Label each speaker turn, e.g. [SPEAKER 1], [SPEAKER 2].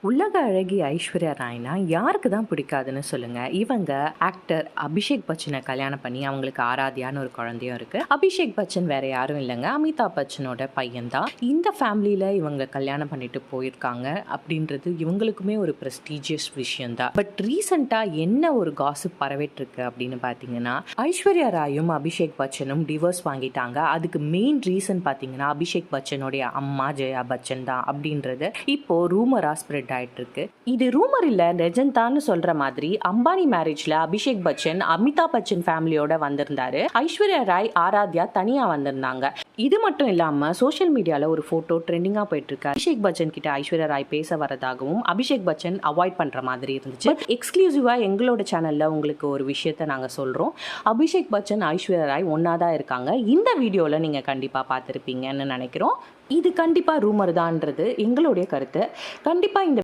[SPEAKER 1] உலக அழகி ஐஸ்வர்யா ராய்னா யாருக்கு தான் பிடிக்காதுன்னு சொல்லுங்க. இவங்க ஆக்டர் அபிஷேக் பச்சனை கல்யாணம் பண்ணி அவங்களுக்கு ஆராத்யான்னு ஒரு குழந்தையும் இருக்கு. அபிஷேக் பச்சன் வேற யாரும் இல்லைங்க, அமிதாப் பச்சனோட பையன் தான். இந்த ஃபேமிலியில இவங்க கல்யாணம் பண்ணிட்டு போயிருக்காங்க அப்படின்றது இவங்களுக்குமே ஒரு ப்ரெஸ்டீஜியஸ் விஷயம் தான். பட் ரீசெண்டா என்ன ஒரு காசிப் பரவிட்டு இருக்கு அப்படின்னு பாத்தீங்கன்னா, ஐஸ்வர்யா ராயும் அபிஷேக் பச்சனும் டிவோர்ஸ் வாங்கிட்டாங்க. அதுக்கு மெயின் ரீசன் பாத்தீங்கன்னா அபிஷேக் பச்சனுடைய அம்மா ஜெயா பச்சன் தான் அப்படின்றது இப்போ ரூமரா ஸ்ப்ரெட் ஆயிட்டு இருக்கு. இது ரூமர் இல்ல, லெஜெண்ட் தான் சொல்ற மாதிரி அம்பானி மேரேஜ்ல அபிஷேக் பச்சன் அமிதாப் பச்சன் ஃபேமிலியோட வந்திருந்தாரு. ஐஸ்வர்யா ராய் ஆராத்யா தனியா வந்திருந்தாங்க. இது மட்டும் இல்லாம சோஷியல் மீடியால ஒரு போட்டோ ட்ரெண்டிங்கா போயிட்டு இருக்கு. அபிஷேக் பச்சன் கிட்ட ஐஸ்வர்யா ராய் பேச வரதாகவும் அபிஷேக் பச்சன் அவாய்ட் பண்ற மாதிரி இருந்துச்சு. எக்ஸ்க்ளூசிவா எங்களோட சேனல்ல உங்களுக்கு ஒரு விஷயத்த நாங்க சொல்றோம். அபிஷேக் பச்சன் ஐஸ்வர்யா ராய் ஒன்னாதான் இருக்காங்க. இந்த வீடியோல நீங்க கண்டிப்பா பார்த்திருப்பீங்கன்னு நினைக்கிறோம். இது கண்டிப்பா ரூமர் தான்ன்றது எங்களுடைய கருத்து. கண்டிப்பா இந்த